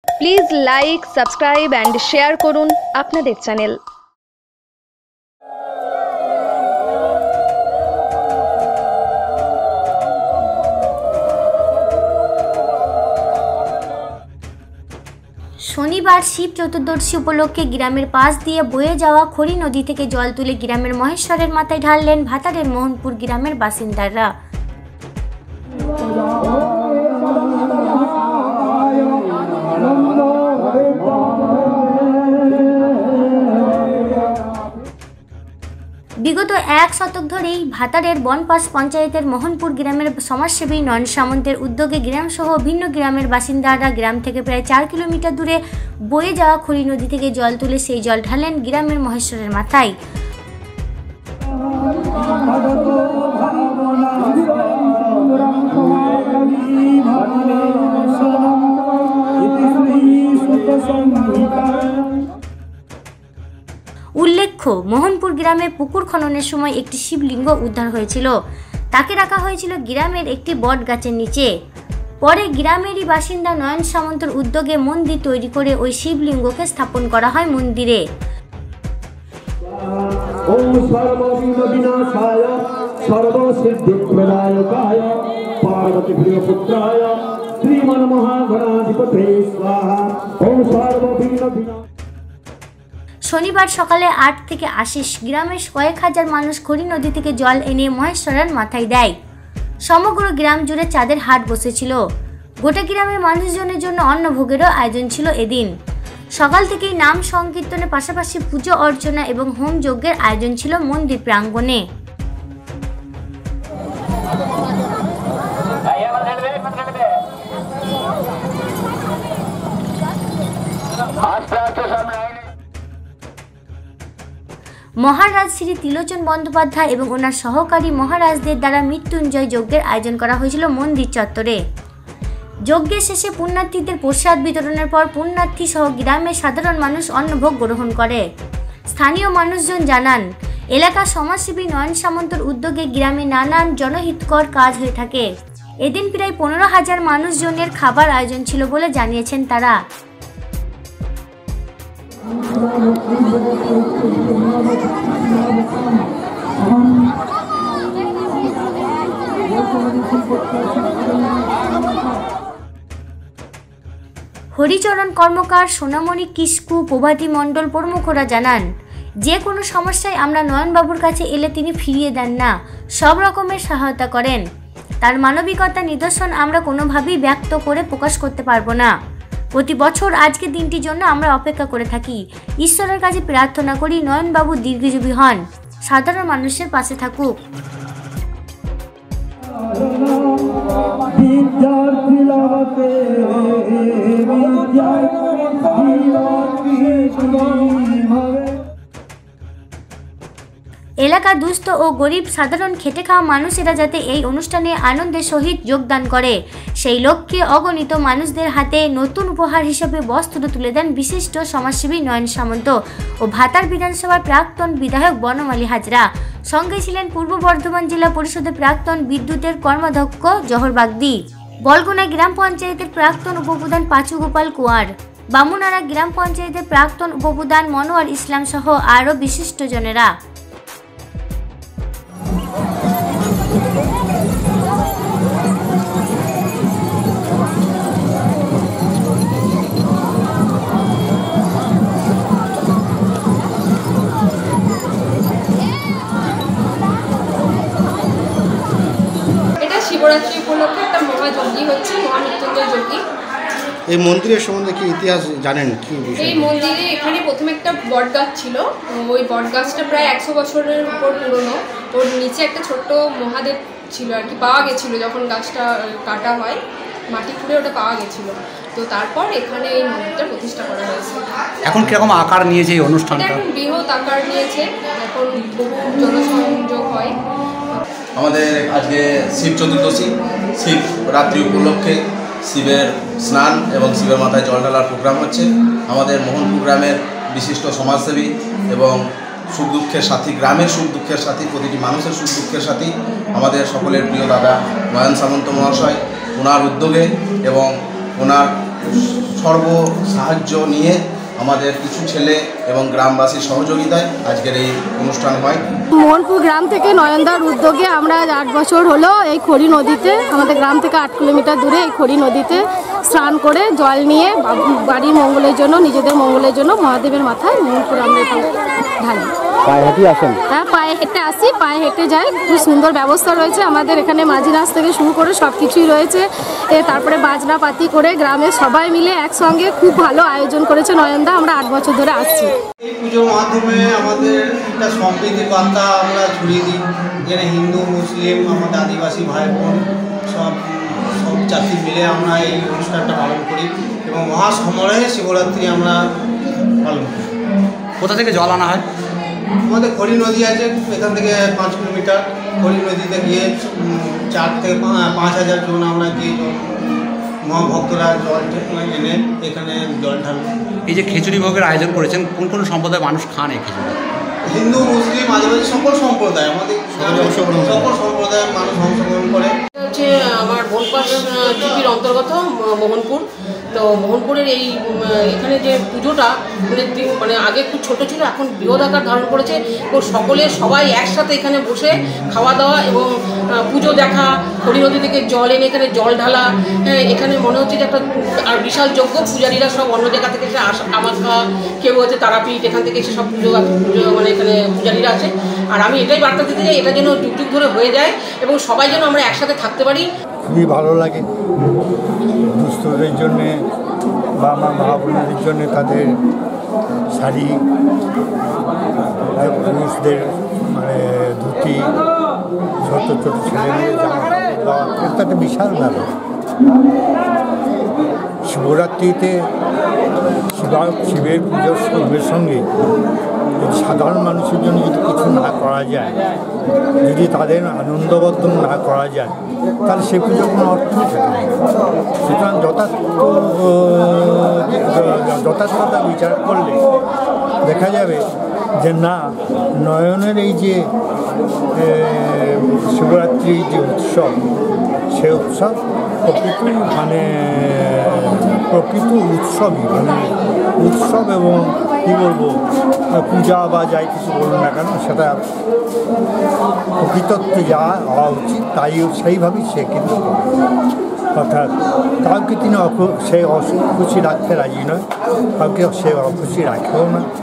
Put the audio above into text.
Please like, subscribe and share করুন আপনাদের channel. শনিবার শিব চতুর্দশী উপলক্ষে গ্রামের পাশ দিয়ে বয়ে যাওয়া খড়ি নদী থেকে জল তুলে গ্রামের মহেশ্বরের মাথায় ঢাললেন ভাতারের মোহনপুর গ্রামের বাসিন্দারা। বিগত এক শতক ধরেই ভাতারের বনপাস পঞ্চায়েতের মোহনপুর গ্রামের সমাজসেবী নয়ন সামন্তের উদ্যোগে গ্রামসহ ভিন্ন গ্রামের বাসিন্দারা গ্রাম থেকে প্রায় 4 কিলোমিটার দূরে বয়ে যাওয়া খড়ি নদী থেকে জল তুলে সেই জল ঢালেন গ্রামের মহেশ্বরের মাথায়। উল্লেখ্য, মোহনপুর গ্রামে পুকুর খননের সময় একটি শিবলিঙ্গ উদ্ধার হয়েছিল। তাকে রাখা হয়েছিল গ্রামের একটি বট গাছের নিচে। পরে গ্রামেরই বাসিন্দা নয়ন সামন্তের উদ্যোগে মন্দির তৈরি করে ওই শিবলিঙ্গকে স্থাপন করা হয় মন্দিরে। শনিবার সকালে 8 থেকে আশিস গ্রামের কয়েক হাজার মানুষ খড়ি নদী থেকে জল এনে মহেশ্বরের মাথায় দেয়। সমগ্র গ্রাম জুড়ে চাঁদের হাট বসেছিল। গোটা গ্রামের মানুষজনের জন্য অন্নভোগেরও আয়োজন ছিল এদিন। সকাল থেকেই নাম সংকীর্তনের পাশাপাশি পুজো অর্চনা এবং হোম যজ্ঞের আয়োজন ছিল মন্দির প্রাঙ্গণে। মহারাজ শ্রী ত্রিলোচন বন্দ্যোপাধ্যায় এবং ওনার সহকারী মহারাজদের দ্বারা মৃত্যুঞ্জয় যজ্ঞের আয়োজন করা হয়েছিল মন্দির চত্বরে। যজ্ঞের শেষে পুণ্যার্থীদের প্রসাদ বিতরণের পর পুণ্যার্থী সহ গ্রামের সাধারণ মানুষ অন্নভোগ গ্রহণ করে। স্থানীয় মানুষজন জানান, এলাকার সমাজসেবী নয়ন সামন্তের উদ্যোগে গ্রামে নানান জনহিতকর কাজ হয়ে থাকে। এদিন প্রায় 15,000 মানুষজনের খাবার আয়োজন ছিল বলে জানিয়েছেন তারা। হরিচরণ কর্মকার, সোনামণি কিস্কু, প্রভাতী মণ্ডল প্রমুখরা জানান, যে কোনো সমস্যায় আমরা নয়নবাবুর কাছে এলে তিনি ফিরিয়ে দেন না, সব রকমের সহায়তা করেন। তার মানবিকতার নিদর্শন আমরা কোনোভাবেই ব্যক্ত করে প্রকাশ করতে পারবো না। প্রতি বছর আজকের দিনটির জন্য আমরা অপেক্ষা করে থাকি। ঈশ্বরের কাছে প্রার্থনা করি নয়নবাবু দীর্ঘজীবী হন, সাধারণ মানুষের পাশে থাকুক। এলাকার দুস্থ ও গরিব সাধারণ খেটে খাওয়া মানুষেরা যাতে এই অনুষ্ঠানে আনন্দের সহিত যোগদান করে, সেই লক্ষ্যে অগণিত মানুষদের হাতে নতুন উপহার হিসেবে বস্ত্র তুলে দেন বিশিষ্ট সমাজসেবী নয়ন সামন্ত ও ভাতার বিধানসভার প্রাক্তন বিধায়ক বনমালী হাজরা। সঙ্গে ছিলেন পূর্ব বর্ধমান জেলা পরিষদের প্রাক্তন বিদ্যুতের কর্মাধ্যক্ষ জহর বাগদি, বলগুনা গ্রাম পঞ্চায়েতের প্রাক্তন উপপ্রধান পাঁচু গোপাল কুয়ার, বামুনারা গ্রাম পঞ্চায়েতের প্রাক্তন উপপ্রধান মনোয়ার ইসলাম সহ আরও বিশিষ্টজনেরা। শিবরাত্রি উপলক্ষে একটা মহাযজ্ঞ হচ্ছে, মহামৃত্যুঞ্জয় যজ্ঞ। এই মন্দিরের সম্বন্ধে কি ইতিহাস জানেন? কি এই মন্দিরে এখানে প্রথমে একটা বট গাছ ছিল। ওই বট গাছটা প্রায় 100 বছরের উপর পুরনো। ওর নিচে একটা ছোট্ট মহাদেব ছিল আর কি, পাওয়া গেছিলো যখন গাছটা কাটা হয়, মাটি খুঁড়ে ওটা পাওয়া গেছিলো। তো তারপর এখানে এই মন্দিরটা প্রতিষ্ঠা করা হয়েছে। এখন কিরকম আকার নিয়েছে এই অনুষ্ঠানটা? এখন বৃহৎ আকার নিয়েছে, এখন বহু জনসংযোগ হয়। আমাদের আজকে শিব চতুর্দশী, শিব রাত্রি উপলক্ষে শিবের স্নান এবং শিবের মাথায় জল ঢালার প্রোগ্রাম হচ্ছে। আমাদের মোহনপুর গ্রামের বিশিষ্ট সমাজসেবী এবং সুখ দুঃখের সাথী, গ্রামের সুখ দুঃখের সাথী, প্রতিটি মানুষের সুখ দুঃখের সাথী আমাদের সকলের প্রিয় দাদা নয়ন সামন্ত মহাশয়, ওনার উদ্যোগে এবং ওনার সর্ব সাহায্য নিয়ে আমাদের কিছু ছেলে এবং গ্রামবাসীর সহযোগিতায় আজকের এই অনুষ্ঠান হয়। মোহনপুর গ্রাম থেকে নয়নদার উদ্যোগে আমরা 8 বছর হলো এই খড়ি নদীতে, আমাদের গ্রাম থেকে 8 কিলোমিটার দূরে এই খড়ি নদীতে স্নান করে জল নিয়ে বাড়ির মঙ্গলের জন্য, নিজেদের মঙ্গলের জন্য মহাদেবের মাথায় মোহনপুর আমরা এখানে ঢালি। পায়ে হেঁটে আসেন? হ্যাঁ, পায়ে হেঁটে আসি, পায়ে হেঁটে যাই। খুব সুন্দর ব্যবস্থা রয়েছে আমাদের এখানে, মাঝি নাচ থেকে শুরু করে সব কিছুই রয়েছে। তারপরে বাজনা পাতি করে গ্রামের সবাই মিলে একসঙ্গে খুব ভালো আয়োজন করেছে নয়নদা। আমরা 8 বছর ধরে আসছি। এই পুজোর মাধ্যমে আমাদের একটা সম্প্রীতির বার্তা আমরা ছড়িয়ে দিই। এখানে হিন্দু, মুসলিম, আমাদের আদিবাসী ভাই বোন সব জাতি মিলে আমরা এই অনুষ্ঠানটা পালন করি এবং মহাসমারোহে শিবরাত্রি আমরা পালন করি। কোথা থেকে জল আনা হয়? আমাদের খড়ি নদী আছে, এখান থেকে 5 কিলোমিটার। খড়ি নদীতে গিয়ে 4 থেকে 5,000 জন আমরা গিয়ে মহাভক্তরা জল এনে এখানে জল ঢালব। এই যে খিচুড়ি ভোগের আয়োজন করেছেন, কোন কোন সম্প্রদায়ের মানুষ খান এই খিচুড়ি? হিন্দু, মুসলিম, আদিবাসী সকল সম্প্রদায়, আমাদের সকল সম্প্রদায়ের মানুষ অংশগ্রহণ করে। হচ্ছে আমার বোনপাড় জিপির অন্তর্গত মোহনপুর। তো মোহনপুরের এই এখানে যে পুজোটা মানে আগে খুব ছোটো ছিল, এখন বৃহৎ আকার ধারণ করেছে। ও সবাই একসাথে এখানে বসে খাওয়া দাওয়া এবং পুজো দেখা, খড়ি নদী থেকে জল এনে এখানে জল ঢালা। এখানে মনে হচ্ছে যে একটা আর বিশাল যজ্ঞ। পূজারীরা সব অন্য জায়গা থেকে এসে কামাখ্যা, কেউ হচ্ছে তারাপীঠ, এখান থেকে এসে সব পুজো মানে এখানে পূজারীরা আছে। আর আমি এটাই বার্তা দিতে চাই, এটা যেন যুগ যুগ ধরে হয়ে যায় এবং সবাই যেন আমরা একসাথে থাকতে পারি। খুবই ভালো লাগে। দুস্থদের জন্যে বা আমার মা বোনদের জন্যে তাদের শাড়ি, পুরুষদের মানে ধুতি, ছোট ছোট ছেলেমেয়েদের জামা কাপড় দেওয়া, এটা একটা বিশাল ব্যাপার। শিবরাত্রিতে শিবের পুজোর সঙ্গে সঙ্গে সাধারণ মানুষের জন্য যদি কিছু না করা যায়, যদি তাদের আনন্দবর্ধন না করা যায়, তাহলে সে পুজোর কোনো অর্থ থাকে না। সুতরাং যথার্থতা বিচার করলে দেখা যাবে যে না, নয়নের এই যে শিবরাত্রির যে উৎসব, সে উৎসব প্রকৃত উৎসবই, মানে উৎসব এবং কী বলবো, পূজা বা যাই কিছু বলুন না কেন, সেটা প্রকৃতত্বে যা হওয়া উচিত তাই সেইভাবেই সে কিন্তু অর্থাৎ কাউকে তিনি সে খুশি রাখতে রাজি নয়, কাউকে সে অখুশি রাখেও না।